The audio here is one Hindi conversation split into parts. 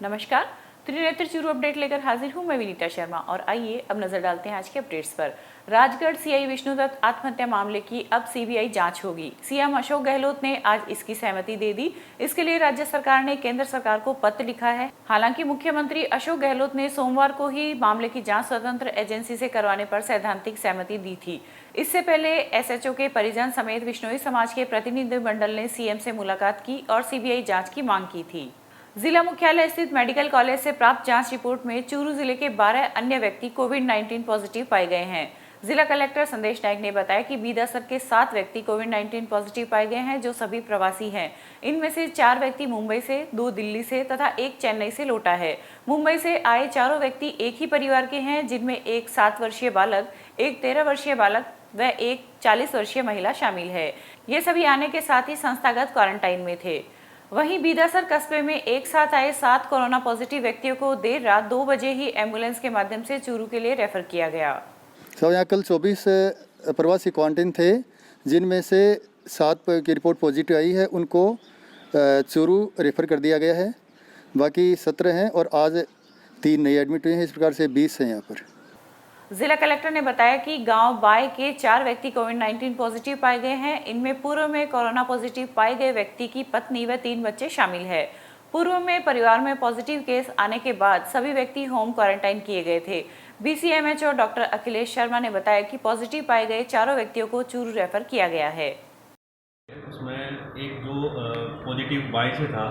नमस्कार, त्रिनेत्र चूरू अपडेट लेकर हाजिर हूं मैं विनीता शर्मा और आइए अब नजर डालते हैं आज के अपडेट्स पर। राजगढ़ सीआई विष्णुदत्त आत्महत्या मामले की अब सीबीआई जांच होगी। सीएम अशोक गहलोत ने आज इसकी सहमति दे दी। इसके लिए राज्य सरकार ने केंद्र सरकार को पत्र लिखा है। हालांकि मुख्यमंत्री अशोक गहलोत ने सोमवार को ही मामले की जांच स्वतंत्र एजेंसी से करवाने पर सैद्धांतिक सहमति दी थी। इससे पहले एसएचओ के परिजन समेत विश्नोई समाज के प्रतिनिधिमंडल ने सीएम से मुलाकात की और सीबीआई जांच की मांग की थी। जिला मुख्यालय स्थित मेडिकल कॉलेज से प्राप्त जांच रिपोर्ट में चूरू जिले के 12 अन्य व्यक्ति कोविड-19 पॉजिटिव पाए गए हैं। जिला कलेक्टर संदेश नायक ने बताया कि बीदासर के 7 व्यक्ति कोविड-19 पॉजिटिव पाए गए हैं, जो सभी प्रवासी हैं। इनमें से 4 व्यक्ति मुंबई से, 2 दिल्ली से तथा 1 चेन्नई से लौटा है। मुंबई से आए चारों व्यक्ति एक ही परिवार के हैं, जिनमें एक 7 वर्षीय बालक, एक 13 वर्षीय बालक व एक 40 वर्षीय महिला शामिल है। ये सभी आने के साथ ही संस्थागत क्वारंटाइन में थे। वहीं बीदासर कस्बे में एक साथ आए 7 कोरोना पॉजिटिव व्यक्तियों को देर रात 2 बजे ही एम्बुलेंस के माध्यम से चूरू के लिए रेफर किया गया। तो यहाँ कल 24 प्रवासी क्वारंटाइन थे, जिनमें से 7 की रिपोर्ट पॉजिटिव आई है, उनको चूरू रेफर कर दिया गया है। बाकी 17 हैं और आज 3 नए एडमिट हुए हैं। इस प्रकार से 20 हैं यहाँ पर। जिला कलेक्टर ने बताया कि गांव बाय के 4 व्यक्ति कोविड-19 पॉजिटिव पाए गए हैं। इनमें पूर्व में कोरोना पॉजिटिव पाए गए व्यक्ति की पत्नी व 3 बच्चे शामिल हैं। पूर्व में परिवार में पॉजिटिव केस आने के बाद सभी व्यक्ति होम क्वारंटाइन किए गए थे। बीसीएमएचओ डॉक्टर अखिलेश शर्मा ने बताया कि पॉजिटिव पाए गए चारों व्यक्तियों को चूरू रेफर किया गया है। उसमें एक जो पॉजिटिव बाय से था,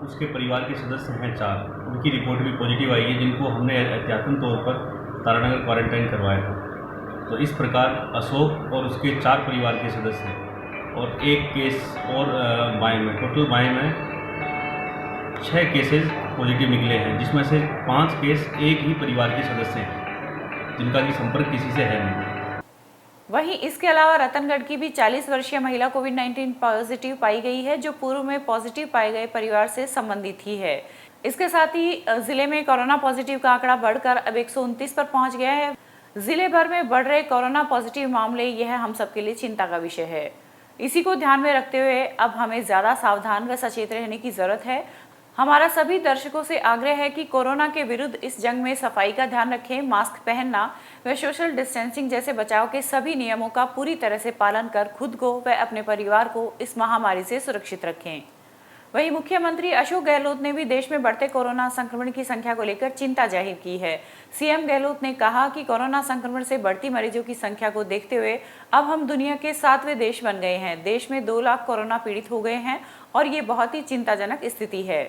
उसके परिवार के सदस्य हैं 4, उनकी रिपोर्ट भी पॉजिटिव आई है, जिनको हमने एहतियातन तौर पर तारानगर क्वारंटाइन करवाया था। तो इस प्रकार अशोक और उसके 4 परिवार के सदस्य और एक केस और बाय में, टोटल बाय में 6 केसेस पॉजिटिव निकले हैं, जिसमें से 5 केस एक ही परिवार के सदस्य हैं, जिनका भी संपर्क किसी से है नहीं। वहीं इसके अलावा रतनगढ़ की भी 40 वर्षीय महिला कोविड-19 पॉजिटिव पाई गई है, जो पूर्व में पॉजिटिव पाए गए परिवार से संबंधित ही है। इसके साथ ही जिले में कोरोना पॉजिटिव का आंकड़ा बढ़कर अब 129 पर पहुंच गया है। जिले भर में बढ़ रहे कोरोना पॉजिटिव मामले, यह हम सबके लिए चिंता का विषय है। इसी को ध्यान में रखते हुए अब हमें ज्यादा सावधान व सचेत रहने की जरूरत है। हमारा सभी दर्शकों से आग्रह है कि कोरोना के विरुद्ध इस जंग में सफाई का ध्यान रखें, मास्क पहनना व सोशल डिस्टेंसिंग जैसे बचाव के सभी नियमों का पूरी तरह से पालन कर खुद को व अपने परिवार को इस महामारी से सुरक्षित रखें। वहीं मुख्यमंत्री अशोक गहलोत ने भी देश में बढ़ते कोरोना संक्रमण की संख्या को लेकर चिंता जाहिर की है। सीएम गहलोत ने कहा कि कोरोना संक्रमण से बढ़ती मरीजों की संख्या को देखते हुए अब हम दुनिया के 7वें देश बन गए हैं। देश में 2 लाख कोरोना पीड़ित हो गए हैं और ये बहुत ही चिंताजनक स्थिति है।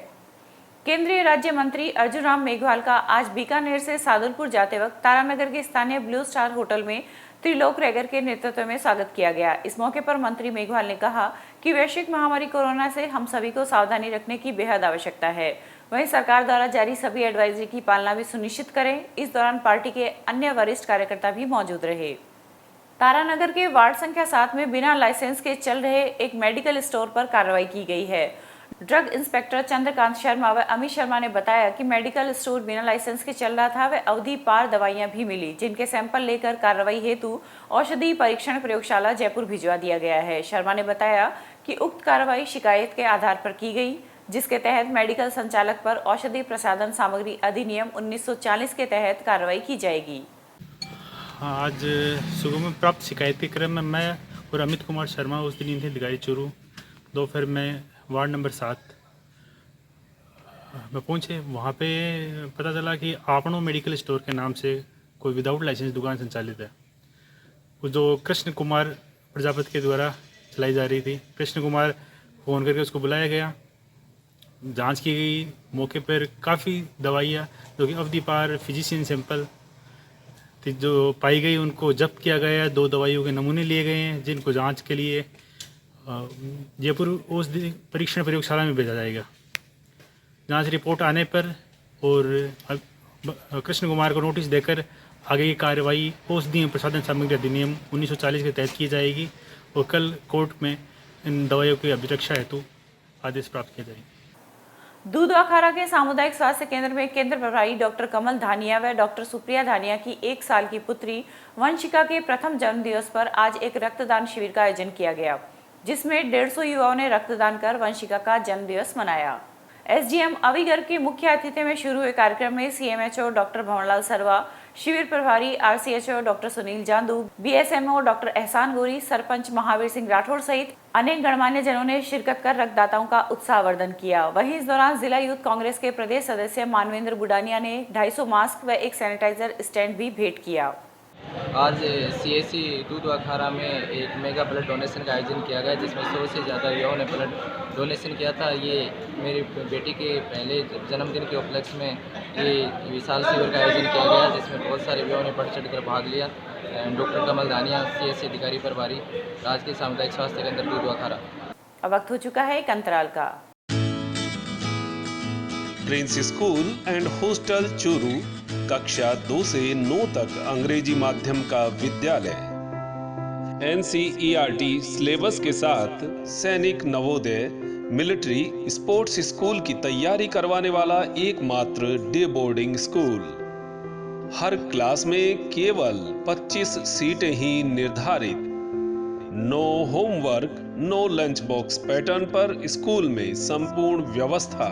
केंद्रीय राज्य मंत्री अर्जुन राम मेघवाल का आज बीकानेर से सादुलपुर जाते वक्त तारानगर के स्थानीय ब्लू स्टार होटल में त्रिलोक रैगर के नेतृत्व में स्वागत किया गया। इस मौके पर मंत्री मेघवाल ने कहा कि वैश्विक महामारी कोरोना से हम सभी को सावधानी रखने की बेहद आवश्यकता है। वहीं सरकार द्वारा जारी सभी एडवाइजरी की पालना भी सुनिश्चित करें। इस दौरान पार्टी के अन्य वरिष्ठ कार्यकर्ता भी मौजूद रहे। तारानगर के वार्ड संख्या 7 में बिना लाइसेंस के चल रहे एक मेडिकल स्टोर पर कार्रवाई की गई है। ड्रग इंस्पेक्टर चंद्रकांत शर्मा व अमित शर्मा ने बताया कि मेडिकल स्टोर बिना लाइसेंस के चल रहा था व अवधि पार दवाइयां भी मिली, जिनके सैंपल लेकर कार्रवाई हेतु औषधि परीक्षण प्रयोगशाला जयपुर भिजवा दिया गया है। शर्मा ने बताया कि उक्त कार्रवाई शिकायत के आधार पर की गई, जिसके तहत मेडिकल संचालक पर औषधि प्रसाधन सामग्री अधिनियम 1940 के तहत कार्रवाई की जाएगी। आज सुबह में प्राप्त शिकायत के क्रम में मैं और अमित कुमार शर्मा उस दिन थे दिगाई चूरू, दोपहर में वार्ड नंबर 7 में पहुँचे। वहाँ पे पता चला कि आपनो मेडिकल स्टोर के नाम से कोई विदाउट लाइसेंस दुकान संचालित है, जो कृष्ण कुमार प्रजापति के द्वारा चलाई जा रही थी। कृष्ण कुमार फ़ोन करके उसको बुलाया गया, जांच की गई। मौके पर काफ़ी दवाइयाँ जो कि अवधि पार फिजिशियन सैंपल जो पाई गई, उनको जब्त किया गया है। 2 दवाइयों के नमूने लिए गए हैं, जिनको जांच के लिए जयपुर उस दिन परीक्षण प्रयोगशाला में भेजा जाएगा। जांच रिपोर्ट आने पर और कृष्ण कुमार को नोटिस देकर आगे की कार्रवाई औषधि प्रसाधन सामग्री अधिनियम 1940 के तहत की जाएगी और कल कोर्ट में इन दवाइयों की अभिरक्षा हेतु आदेश प्राप्त किया जाएगा। दूधवाखारा के सामुदायिक स्वास्थ्य केंद्र में केंद्र प्रभारी डॉक्टर कमल धानिया व डॉक्टर सुप्रिया धानिया की 1 साल की पुत्री वंशिका के प्रथम जन्मदिवस पर आज एक रक्तदान शिविर का आयोजन किया गया, जिसमें 150 युवाओं ने रक्तदान कर वंशिका का जन्मदिवस मनाया। एसडीएम अवीगढ़ के मुख्य अतिथि में शुरू हुए कार्यक्रम में सीएमएचओ डॉक्टर भंवरलाल सरवा, शिविर प्रभारी आरसीएचओ डॉक्टर सुनील जांदू, बीएसएमओ डॉक्टर एहसान गोरी, सरपंच महावीर सिंह राठौड़ सहित अनेक गणमान्य जनों ने शिरकत कर रक्तदाताओं का उत्साहवर्धन किया। वहीं इस दौरान जिला यूथ कांग्रेस के प्रदेश सदस्य मानवेंद्र बुडानिया ने 250 मास्क व एक सैनिटाइजर स्टैंड भी भेंट किया। आज सीएससी दूध अखाड़ा में एक मेगा ब्लड डोनेशन का आयोजन किया गया, जिसमें 100 से ज़्यादा युवाओं ने ब्लड डोनेशन किया था। ये मेरी बेटी के पहले जन्मदिन के उपलक्ष्य में ये विशाल शिविर का आयोजन किया गया, जिसमें बहुत सारे युवाओं ने बढ़ चढ़ कर भाग लिया। डॉक्टर कमल दानिया, सीएससी अधिकारी प्रभारी, राजकीय सामुदायिक स्वास्थ्य केंद्र दूध अखाड़ा। अब वक्त हो चुका है एक अंतराल का। Prince school and hostel Churu, कक्षा 2 से 9 तक अंग्रेजी माध्यम का विद्यालय। NCERT सिलेबस के साथ सैनिक, नवोदय, मिलिट्री, स्पोर्ट्स स्कूल की तैयारी करवाने वाला एकमात्र डे बोर्डिंग स्कूल। हर क्लास में केवल 25 सीटें ही निर्धारित। No homework, no lunch box pattern पर स्कूल में संपूर्ण व्यवस्था।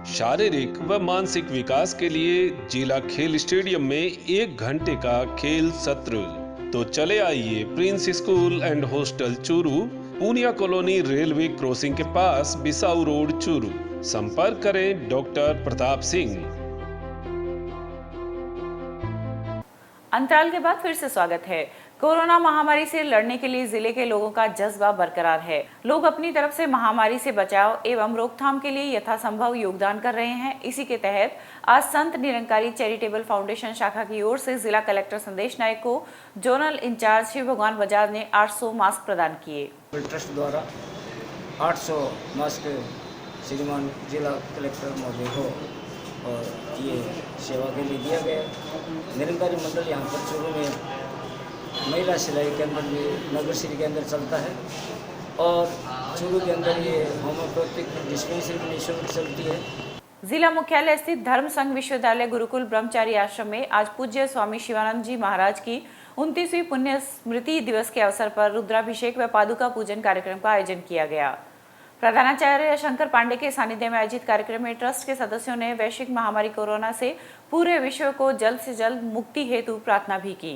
शारीरिक व मानसिक विकास के लिए जिला खेल स्टेडियम में 1 घंटे का खेल सत्र। तो चले आइए Prince school and hostel Churu, Poonia colony, railway crossing के पास, बिसाऊ रोड, चूरू। संपर्क करें डॉक्टर प्रताप सिंह। अंतराल के बाद फिर से स्वागत है। कोरोना महामारी से लड़ने के लिए जिले के लोगों का जज्बा बरकरार है। लोग अपनी तरफ से महामारी से बचाव एवं रोकथाम के लिए यथासंभव योगदान कर रहे हैं। इसी के तहत आज संत निरंकारी चैरिटेबल फाउंडेशन शाखा की ओर से जिला कलेक्टर संदेश नायक को जोनल इंचार्ज शिव भगवान बजाज ने 800 मास्क प्रदान किए। ट्रस्ट द्वारा 800 मास्क श्रीमान जिला कलेक्टर महोदय को और ये सेवा के लिए दिया गया। निरंकारी मंडल यहाँ पर चूरू में महिला सिलाई केंद्र भी नगर श्री के अंदर चलता है और चूरू के अंदर ये होम्योपैथिक डिस्पेंसरी भी निःशुल्क चलती है। जिला मुख्यालय स्थित धर्म संघ विश्वविद्यालय गुरुकुल ब्रह्मचारी आश्रम में आज पूज्य स्वामी शिवानंद जी महाराज की 29वीं पुण्य स्मृति दिवस के अवसर पर रुद्राभिषेक व पादुका पूजन कार्यक्रम का आयोजन किया गया। प्रधानाचार्य शंकर पांडे के सानिध्य में आयोजित कार्यक्रम में ट्रस्ट के सदस्यों ने वैश्विक महामारी कोरोना से पूरे विश्व को जल्द से जल्द मुक्ति हेतु प्रार्थना भी की।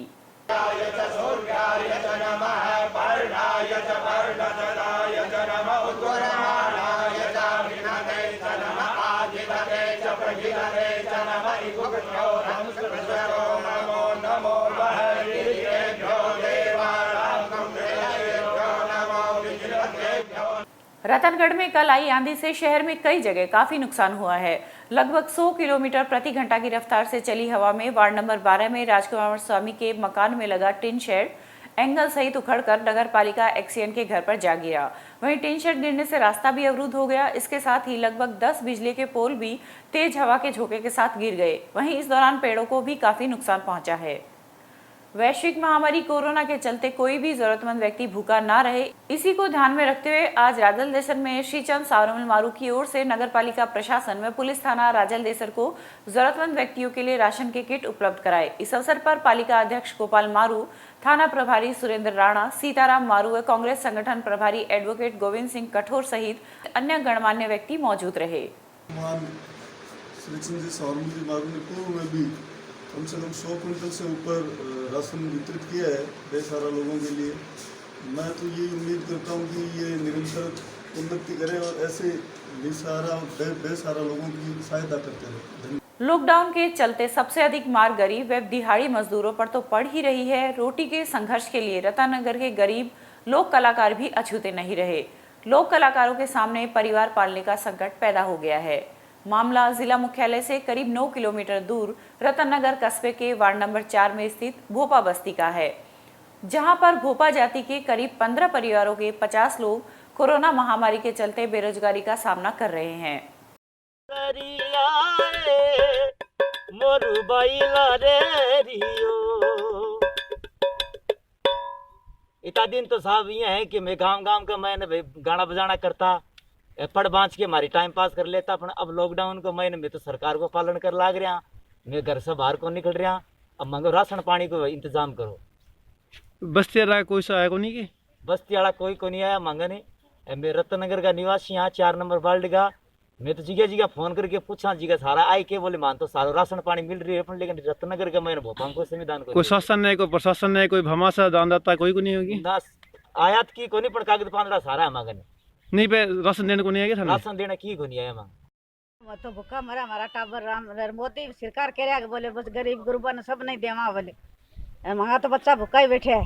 रतनगढ़ में कल आई आंधी से शहर में कई जगह काफी नुकसान हुआ है। लगभग 100 किलोमीटर प्रति घंटा की रफ्तार से चली हवा में वार्ड नंबर 12 में राजकुमार स्वामी के मकान में लगा टिन शेड एंगल सहित उखड़कर नगर पालिका एक्सीएन के घर पर जा गिरा। वहीं टिन शेड गिरने से रास्ता भी अवरुद्ध हो गया। इसके साथ ही लगभग 10 बिजली के पोल भी तेज हवा के झोंके के साथ गिर गए। वहीं इस दौरान पेड़ों को भी काफी नुकसान पहुंचा है। वैश्विक महामारी कोरोना के चलते कोई भी जरूरतमंद व्यक्ति भूखा ना रहे, इसी को ध्यान में रखते हुए आज राजल देसर में श्रीचंद सावरमल मारू की ओर से नगर पालिका प्रशासन व पुलिस थाना राजल देसर को जरूरतमंद व्यक्तियों के लिए राशन के किट उपलब्ध कराए। इस अवसर पर पालिका अध्यक्ष गोपाल मारू, थाना प्रभारी सुरेंद्र राणा, सीताराम मारू व कांग्रेस संगठन प्रभारी एडवोकेट गोविंद सिंह कठोर सहित अन्य गणमान्य व्यक्ति मौजूद रहे। कम से कम 100 क्विंटल से ऊपर राशन वितरित किया है बेसहारा लोगों के लिए। मैं तो ये उम्मीद करता हूँ कि ये निरंतर उन्नति करे और ऐसे बेसहारा लोगों की सहायता करते रहे। लॉकडाउन के चलते सबसे अधिक मार गरीब व दिहाड़ी मजदूरों पर तो पड़ ही रही है। रोटी के संघर्ष के लिए रतनगर के गरीब लोक कलाकार भी अछूते नहीं रहे। लोक कलाकारों के सामने परिवार पालने का संकट पैदा हो गया है। मामला जिला मुख्यालय से करीब 9 किलोमीटर दूर रतनगर कस्बे के वार्ड नंबर 4 में स्थित भोपा बस्ती का है, जहां पर भोपा जाति के करीब 15 परिवारों के 50 लोग कोरोना महामारी के चलते बेरोजगारी का सामना कर रहे हैं। इतना दिन तो साहब ये है कि मैं गांव का मैंने गाना बजाना करता, पढ़ बाँच के हमारी टाइम पास कर लेता। अब लॉकडाउन को महीने में तो सरकार को पालन कर लाग रहा, मैं घर से बाहर को निकल रहा। अब मांगो राशन पानी को इंतजाम करो। बस्ती वाला कोई सा आया को नहीं? बस्ती वाला कोई को नहीं आया मांगने। मैं रतनगर का निवासी यहाँ 4 नंबर वार्ड का मैं तो जिगा जिगा फोन करके पूछा जिगा सारा आई के बोले मान तो सारा राशन पानी मिल रही है अपन, लेकिन रत्नगर का मैंने भोपाल को संविधान को कोई शासन ने, कोई प्रशासन ने, कोई भमासा दानदाता कोई को नहीं होगी? ना आयात की कोनी पर कागज पांदड़ा सारा है मांगने नहीं पे राशन देने को नहीं आएगा थाने? राशन देना की कोनी आया मांग। मैं तो भूखा मरा, हमारा टाबर राम मोदी सरकार कह रहा है बोले बस गरीब गुरबा ने सब नहीं देवा बोले, मंगा तो बच्चा भूखा ही बैठे है।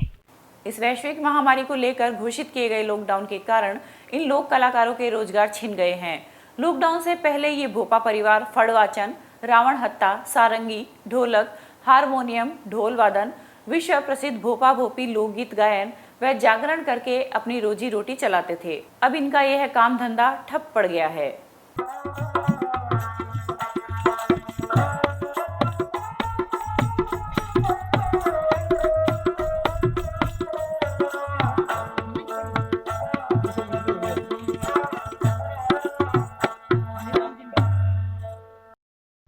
इस वैश्विक महामारी को लेकर घोषित किए गए लॉकडाउन के कारण इन लोक कलाकारों के रोजगार छिन गए हैं। लॉकडाउन से पहले ये भोपा परिवार फड़वाचन, रावण हत्ता, सारंगी, ढोलक, हारमोनियम, ढोल वादन, विश्व प्रसिद्ध भोपा भोपी लोकगीत गायन व जागरण करके अपनी रोजी रोटी चलाते थे। अब इनका यह काम धंधा ठप पड़ गया है।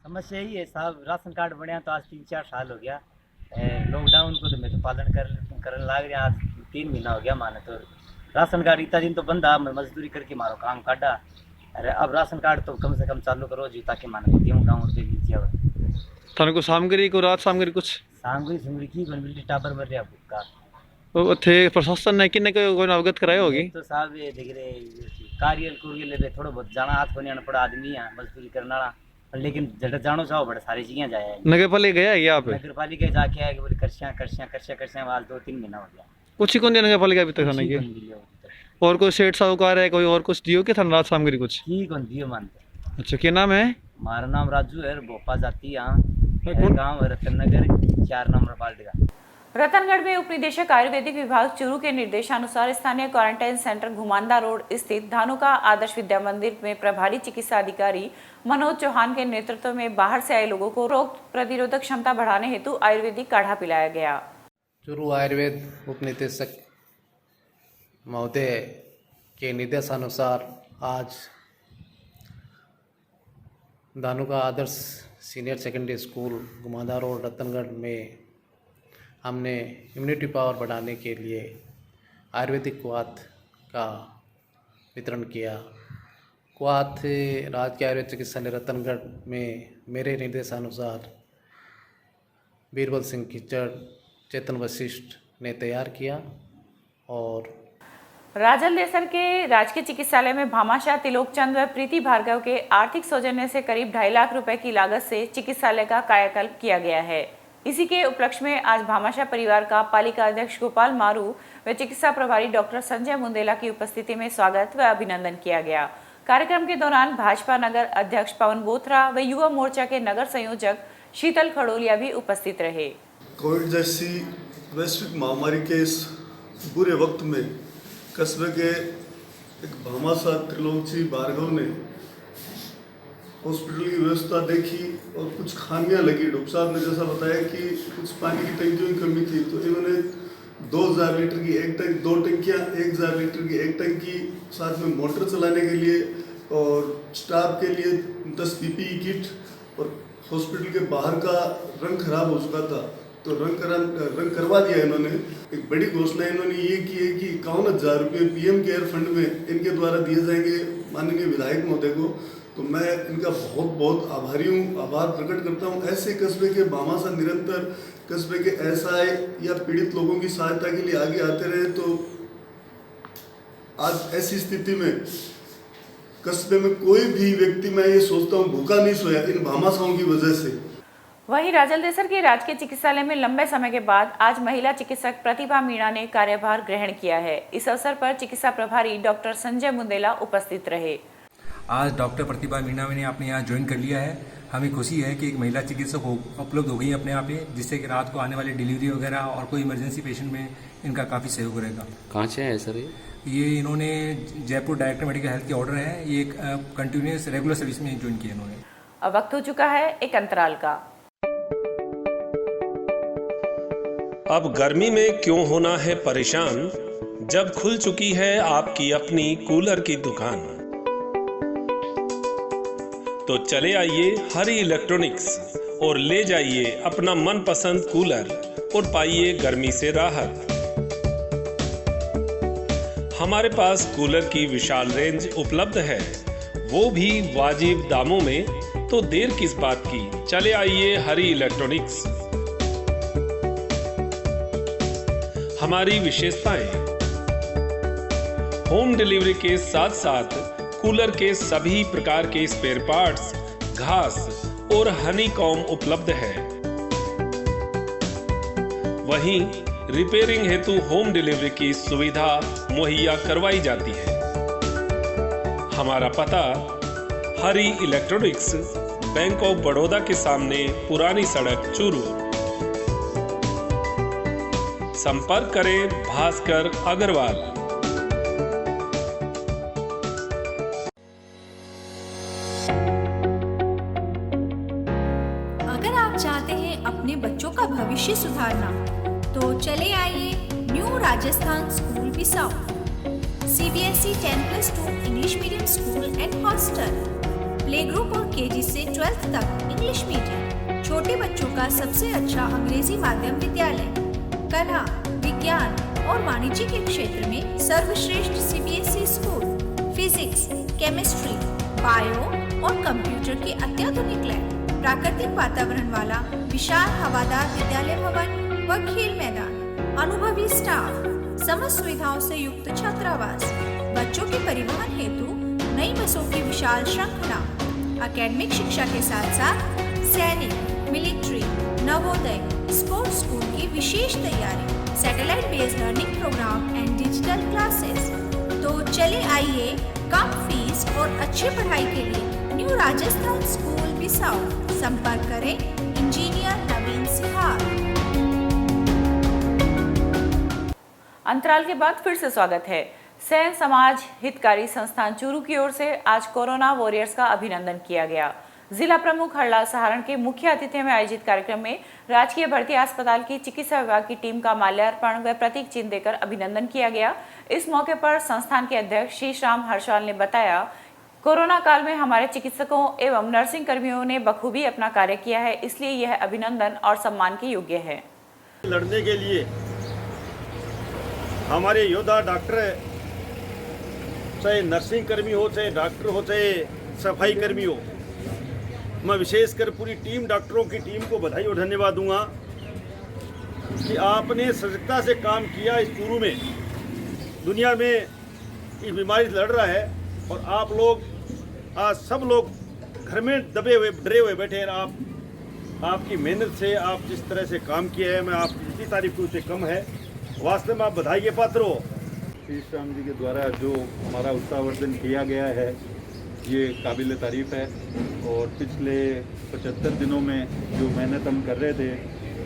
समस्या यही है साहब, राशन कार्ड बने तो आज 3-4 साल हो गया, लॉकडाउन को तो मैं तो पालन करने लग रहा, आज 3 महीना हो गया माने तो राशन कार्ड इतना दिन तो बंदा, मैं मजदूरी करके मारो काम काटा, अरे अब राशन कार्ड तो कम से कम चालू करो जी, ताकि माने को गेहूँ गाँव रुपये लीजिए। थाने को सामग्री को रात सामग्री कुछ सामग्री की बन मिलती टाबर मर रहा भूखा वो थे प्रशासन ने कि कोई अवगत कराया होगी? तो साहब ये देख रहे कार्य कुरियल थोड़ा बहुत जाना हाथ को नहीं आना पड़ा, आदमी है मजदूरी करने वाला, लेकिन जट जानो चाहो बड़े सारी चीजें जाए। नगर पालिका गया है यहाँ पे? नगर पालिका जाके आए बोले करसियां आज 2-3 महीना हो गया, कुछ ही कौन दिया नगर पालिका अभी तक थाने की? और कोई सेठ साहूकार है, कोई और कुछ दियो कि थाना रात सामग्री कुछ? की कौन दियो मानते? अच्छा, क्या नाम है? हमारा नाम राजू है, भोपा जाती यहाँ गाँव रतनगर 4 नंबर पाल्ट का। रतनगढ़ में उप निदेशक आयुर्वेदिक विभाग चूरू के निर्देशानुसार स्थानीय क्वारंटाइन सेंटर घुमानदा रोड स्थित धानुका आदर्श विद्या मंदिर में प्रभारी चिकित्सा अधिकारी मनोज चौहान के नेतृत्व में बाहर से आए लोगों को रोग प्रतिरोधक क्षमता बढ़ाने हेतु आयुर्वेदिक काढ़ा पिलाया गया। चूरू आयुर्वेद उप निदेशक महोदय के निर्देशानुसार आज Dhanuka Adarsh senior secondary school Ghumanda road Ratangarh में हमने इम्यूनिटी पावर बढ़ाने के लिए आयुर्वेदिक क्वाथ का वितरण किया। क्वाथ राजकीय आयुर्वेद चिकित्सालय रतनगढ़ में मेरे निर्देशानुसार बीरबल सिंह कीचड़, चेतन वशिष्ठ ने तैयार किया और राजल देसर के राजकीय चिकित्सालय में भामाशाह तिलोकचंद व प्रीति भार्गव के आर्थिक सौजन्य से करीब 2.5 लाख रुपए की लागत से चिकित्सालय का कायाकल्प किया गया है। इसी के उपलक्ष्य में आज भामाशाह परिवार का पालिका अध्यक्ष गोपाल मारू व चिकित्सा प्रभारी डॉक्टर संजय मुंदेला की उपस्थिति में स्वागत व अभिनंदन किया गया। कार्यक्रम के दौरान भाजपा नगर अध्यक्ष पवन बोथरा व युवा मोर्चा के नगर संयोजक शीतल खड़ोलिया भी उपस्थित रहे। कोविड जैसी वैश्विक महामारी के इस बुरे वक्त में कस्बे के एक भामाशाह त्रिलोकजी भार्गव ने हॉस्पिटल की व्यवस्था देखी और कुछ खामियां लगी। डॉक्टर साहब ने जैसा बताया कि कुछ पानी की टंकियों की कमी थी, तो इन्होंने 2000 लीटर की 2 टंकियां, 1000 लीटर की 1 टंकी, साथ में मोटर चलाने के लिए और स्टाफ के लिए 10 PPE किट। और हॉस्पिटल के बाहर का रंग खराब हो चुका था तो रंग करवा दिया इन्होंने। एक बड़ी घोषणा इन्होंने ये की है कि 51,000 रुपये PM केयर फंड में इनके द्वारा दिए जाएंगे माननीय विधायक महोदय को। तो मैं इनका बहुत बहुत आभारी हूँ, आभार प्रकट करता हूँ। ऐसे कस्बे के भामाशाह निरंतर कस्बे के SI या पीड़ित लोगों की सहायता के लिए आगे आते रहे। तो आज ऐसी स्थिति में कस्बे में कोई भी व्यक्ति, मैं ये सोचता हूँ, भूखा नहीं सोया इन भामाशाहों की वजह से। वहीं राजल देसर के राजकीय चिकित्सालय में लंबे समय के बाद आज महिला चिकित्सक प्रतिभा मीणा ने कार्यभार ग्रहण किया है। इस अवसर पर चिकित्सा प्रभारी डॉक्टर संजय मुंदेला उपस्थित रहे। आज डॉक्टर प्रतिभा मीणा ने अपने यहाँ ज्वाइन कर लिया है। हमें खुशी है कि एक महिला चिकित्सक उपलब्ध हो गई अपने यहाँ पे, जिससे कि रात को आने वाली डिलीवरी वगैरह और कोई इमरजेंसी पेशेंट में इनका काफ़ी सहयोग रहेगा। कहाँ से है सर ये इन्होंने जयपुर डायरेक्टर मेडिकल हेल्थ के ऑर्डर है, ये कंटिन्यूस रेगुलर सर्विस में ज्वाइन किया इन्होंने। अब वक्त हो चुका है एक अंतराल का। अब गर्मी में क्यों होना है परेशान, जब खुल चुकी है आपकी अपनी कूलर की दुकान। तो चले आइए हरी इलेक्ट्रॉनिक्स और ले जाइए अपना मनपसंद कूलर और पाइए गर्मी से राहत। हमारे पास कूलर की विशाल रेंज उपलब्ध है। वो भी वाजिब दामों में, तो देर किस बात की, चले आइए हरी इलेक्ट्रॉनिक्स। हमारी विशेषताएं: होम डिलीवरी के साथ साथ कूलर के सभी प्रकार के स्पेयर पार्ट्स, घास और हनीकॉम उपलब्ध है। वहीं रिपेयरिंग हेतु होम डिलीवरी की सुविधा मुहैया करवाई जाती है। हमारा पता: Hari electronics, bank of Baroda के सामने, पुरानी सड़क, चूरू। संपर्क करें भास्कर अग्रवाल। अगर आप चाहते हैं अपने बच्चों का भविष्य सुधारना, तो चले आइए new Rajasthan school Bissau. CBSE 10+2 English medium school and hostel, play group और KG से 12th तक इंग्लिश मीडियम, छोटे बच्चों का सबसे अच्छा अंग्रेजी माध्यम विद्यालय, कला, विज्ञान और वाणिज्य के क्षेत्र में सर्वश्रेष्ठ CBSE school, physics, chemistry, bio और कंप्यूटर की अत्याधुनिक लैब, प्राकृतिक वातावरण वाला विशाल हवादार विद्यालय भवन व खेल मैदान, अनुभवी स्टाफ, समस्त सुविधाओं से युक्त छात्रावास, बच्चों के परिवहन हेतु नई बसों की विशाल श्रृंखला, एकेडमिक शिक्षा के साथ साथ सैनिक, मिलिट्री, नवोदय, स्पोर्ट्स स्कूल की विशेष तैयारी, satellite based learning programme and digital classes. तो चले आइए कम फीस और अच्छी पढ़ाई के लिए न्यू राजस्थान स्कूल बिसाऊ। संपर्क करें इंजीनियर नवीन सिहार। अंतराल के बाद फिर से स्वागत है। सैन समाज हितकारी संस्थान चूरू की ओर से आज कोरोना वॉरियर्स का अभिनंदन किया गया। जिला प्रमुख हरलाल सहारण के मुख्य आतिथ्य में आयोजित कार्यक्रम में राजकीय भर्ती अस्पताल की चिकित्सा विभाग की टीम का माल्यार्पण व प्रतीक चिन्ह देकर अभिनंदन किया गया। इस मौके पर संस्थान के अध्यक्ष शीशराम हर्षाल ने बताया, कोरोना काल में हमारे चिकित्सकों एवं नर्सिंग कर्मियों ने बखूबी अपना कार्य किया है, इसलिए यह अभिनंदन और सम्मान के योग्य है। लड़ने के लिए हमारे योद्धा डॉक्टर, चाहे नर्सिंग कर्मी हो, चाहे डॉक्टर हो, चाहे सफाई कर्मी हो, मैं विशेषकर पूरी टीम, डॉक्टरों की टीम को बधाई और धन्यवाद दूंगा कि आपने सजगता से काम किया। इस चूरू में दुनिया में इस बीमारी से लड़ रहा है और आप लोग आज सब लोग घर में दबे हुए, डरे हुए बैठे हैं। आपकी मेहनत से आप जिस तरह से काम किया है, मैं आप जितनी तारीफ करूँ उससे कम है। वास्तव में आप बधाई के पात्र हो। शीशराम जी के द्वारा जो हमारा उत्साहवर्धन किया गया है, ये काबिल तारीफ़ है। और पिछले 75 दिनों में जो मेहनत हम कर रहे थे,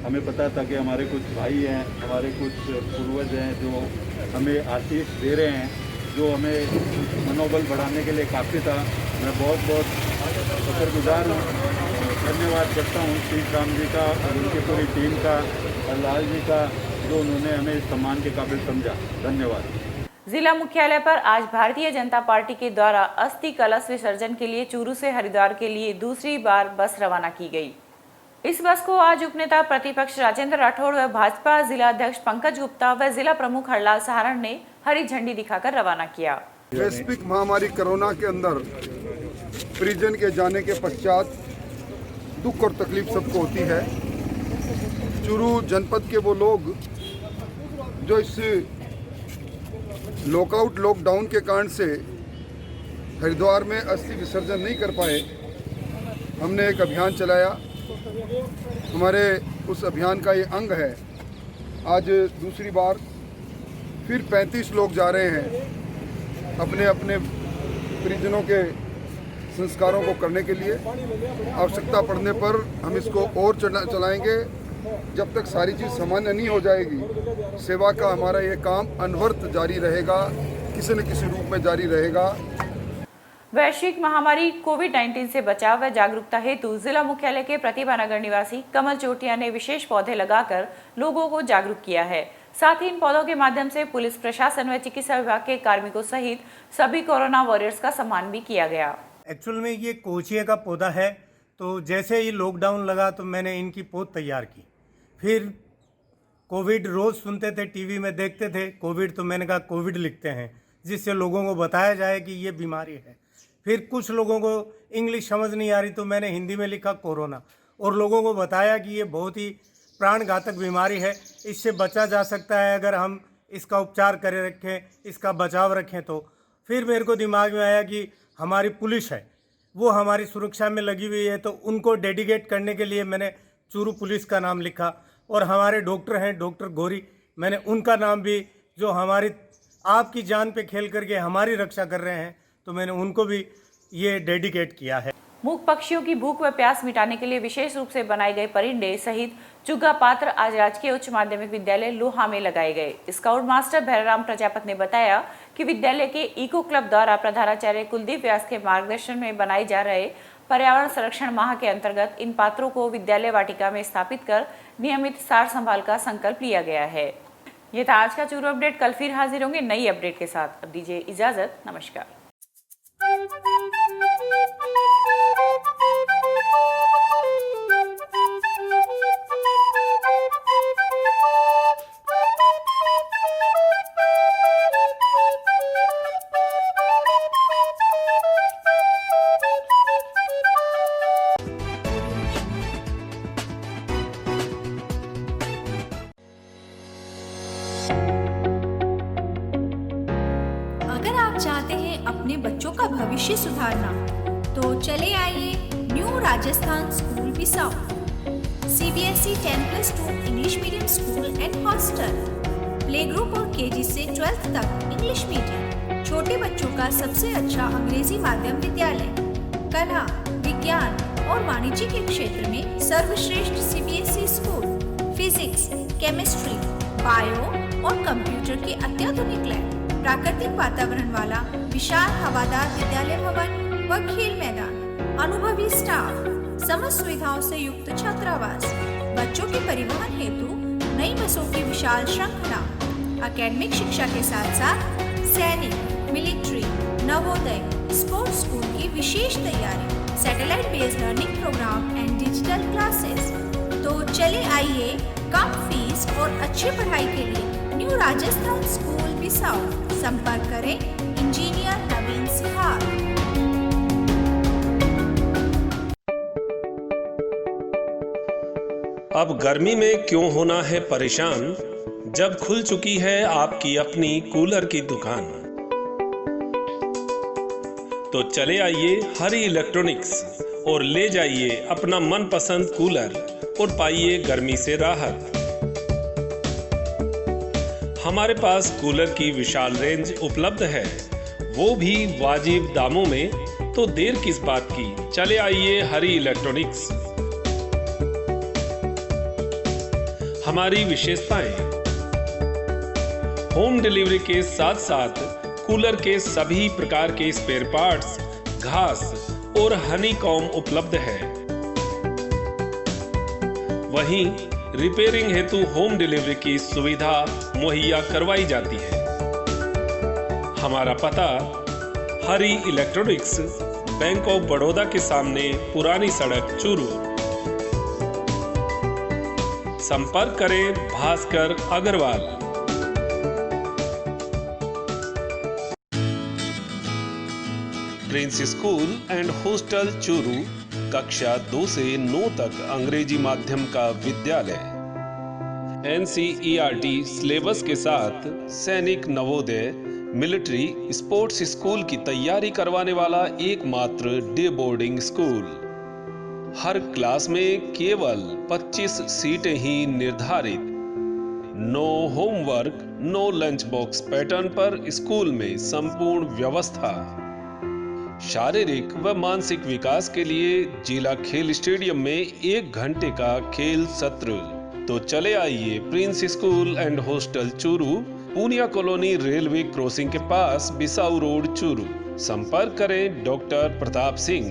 हमें पता था कि हमारे कुछ भाई हैं, हमारे कुछ पूर्वज हैं जो हमें आशीष दे रहे हैं, जो हमें मनोबल बढ़ाने के लिए काफ़ी था। मैं बहुत बहुत शुक्रगुजार हूँ, धन्यवाद करता हूँ शीशराम जी का और उनकी पूरी टीम का और लाल जी का, जो उन्होंने हमें इस सम्मान के काबिल समझा। धन्यवाद। जिला मुख्यालय पर आज भारतीय जनता पार्टी के द्वारा अस्थि कलश विसर्जन के लिए चूरू से हरिद्वार के लिए दूसरी बार बस रवाना की गई। इस बस को आज उपनेता प्रतिपक्ष राजेंद्र राठौड़ व भाजपा जिला अध्यक्ष पंकज गुप्ता व जिला प्रमुख हरलाल सहारण ने हरी झंडी दिखाकर रवाना किया। वैश्विक महामारी कोरोना के अंदर परिजन के जाने के पश्चात दुख और तकलीफ सबको होती है। चूरू जनपद के वो लोग जो इस लॉकडाउन के कारण से हरिद्वार में अस्थि विसर्जन नहीं कर पाए, हमने एक अभियान चलाया। हमारे उस अभियान का ये अंग है। आज दूसरी बार फिर 35 लोग जा रहे हैं अपने अपने परिजनों के संस्कारों को करने के लिए। आवश्यकता पड़ने पर हम इसको और चलाएंगे। जब तक सारी चीज़ सामान्य नहीं हो जाएगी, सेवा का हमारा ये काम अनवरत जारी रहेगा, किसी न किसी रूप में जारी रहेगा। वैश्विक महामारी कोविड-19 से बचाव व जागरूकता हेतु जिला मुख्यालय के प्रतिभा नगर निवासी कमल चोटिया ने विशेष पौधे लगाकर लोगों को जागरूक किया है। साथ ही इन पौधों के माध्यम से पुलिस प्रशासन व चिकित्सा विभाग के कार्मिकों सहित सभी कोरोना वॉरियर्स का सम्मान भी किया गया। एक्चुअल में ये कोचिया का पौधा है, तो जैसे ही लॉकडाउन लगा तो मैंने इनकी पौध तैयार की। फिर कोविड रोज़ सुनते थे, टीवी में देखते थे कोविड, तो मैंने कहा कोविड लिखते हैं जिससे लोगों को बताया जाए कि ये बीमारी है। फिर कुछ लोगों को इंग्लिश समझ नहीं आ रही तो मैंने हिंदी में लिखा कोरोना, और लोगों को बताया कि ये बहुत ही प्राणघातक बीमारी है, इससे बचा जा सकता है अगर हम इसका उपचार करे रखें, इसका बचाव रखें। तो फिर मेरे को दिमाग में आया कि हमारी पुलिस है, वो हमारी सुरक्षा में लगी हुई है, तो उनको डेडिकेट करने के लिए मैंने चूरू पुलिस का नाम लिखा। और हमारे डॉक्टर हैं, डॉक्टर गौरी, मैंने उनका नाम भी, जो हमारी आपकी जान पे खेल करके हमारी रक्षा कर रहे हैं, तो मैंने उनको भी ये डेडिकेट किया है। मूक पक्षियों की भूख व प्यास मिटाने के लिए विशेष रूप से बनाए गए परिंडे सहित चुग्गा पात्र आज राजकीय उच्च माध्यमिक विद्यालय लोहा में लगाए गए। स्काउट मास्टर भैरराम प्रजापत ने बताया कि विद्यालय के इको क्लब द्वारा प्रधानाचार्य कुलदीप व्यास के मार्गदर्शन में बनाए जा रहे पर्यावरण संरक्षण माह के अंतर्गत इन पात्रों को विद्यालय वाटिका में स्थापित कर नियमित सार संभाल का संकल्प लिया गया है। ये था आज का चूरू अपडेट। कल फिर हाजिर होंगे नई अपडेट के साथ। अब दीजिए इजाजत, नमस्कार। अगर आप चाहते हैं अपने बच्चों का भविष्य सुधारना, तो चले आइए new Rajasthan school Bissau. CBSE 10+2 English medium school and hostel, play group और KG से 12th तक इंग्लिश मीडियम, छोटे बच्चों का सबसे अच्छा अंग्रेजी माध्यम विद्यालय, कला, विज्ञान और वाणिज्य के क्षेत्र में सर्वश्रेष्ठ CBSE school, physics, chemistry, bio और कंप्यूटर की अत्याधुनिक लैब, प्राकृतिक वातावरण वाला विशाल हवादार विद्यालय भवन व खेल मैदान, अनुभवी स्टाफ, समस्त सुविधाओं से युक्त छात्रावास, बच्चों के परिवहन हेतु नई बसों की विशाल श्रृंखला, एकेडमिक शिक्षा के साथ साथ सैनिक, मिलिट्री, नवोदय, स्पोर्ट्स स्कूल की विशेष तैयारी, satellite based learning programme and digital classes. तो चले आइए कम फीस और अच्छी पढ़ाई के लिए न्यू राजस्थान स्कूल बिसाऊ। संपर्क करें इंजीनियर नवीन सिहार। अब गर्मी में क्यों होना है परेशान, जब खुल चुकी है आपकी अपनी कूलर की दुकान। तो चले आइए हरी इलेक्ट्रॉनिक्स और ले जाइए अपना मनपसंद कूलर और पाइए गर्मी से राहत। हमारे पास कूलर की विशाल रेंज उपलब्ध है, वो भी वाजिब दामों में। तो देर किस बात की, चले आइए हरी इलेक्ट्रॉनिक्स। हमारी विशेषताएं: होम डिलीवरी के साथ साथ कूलर के सभी प्रकार के स्पेयर पार्ट्स, घास और हनीकॉम्ब उपलब्ध है। वहीं रिपेयरिंग हेतु होम डिलीवरी की सुविधा मुहैया करवाई जाती है। हमारा पता Hari electronics, bank of Baroda के सामने, पुरानी सड़क, चूरू। संपर्क करें Bhaskar Agarwal. Prince school and hostel Churu, कक्षा 2 से 9 तक अंग्रेजी माध्यम का विद्यालय। NCERT सिलेबस के साथ सैनिक, नवोदय, मिलिट्री, स्पोर्ट्स स्कूल की तैयारी करवाने वाला एकमात्र डे बोर्डिंग स्कूल। हर क्लास में केवल 25 सीटें ही निर्धारित। No homework, no lunch box pattern पर स्कूल में संपूर्ण व्यवस्था। शारीरिक व मानसिक विकास के लिए जिला खेल स्टेडियम में 1 घंटे का खेल सत्र। तो चले आइए Prince school and hostel Churu, Poonia colony, railway crossing के पास, बिसाऊ रोड, चूरू। संपर्क करें डॉक्टर प्रताप सिंह।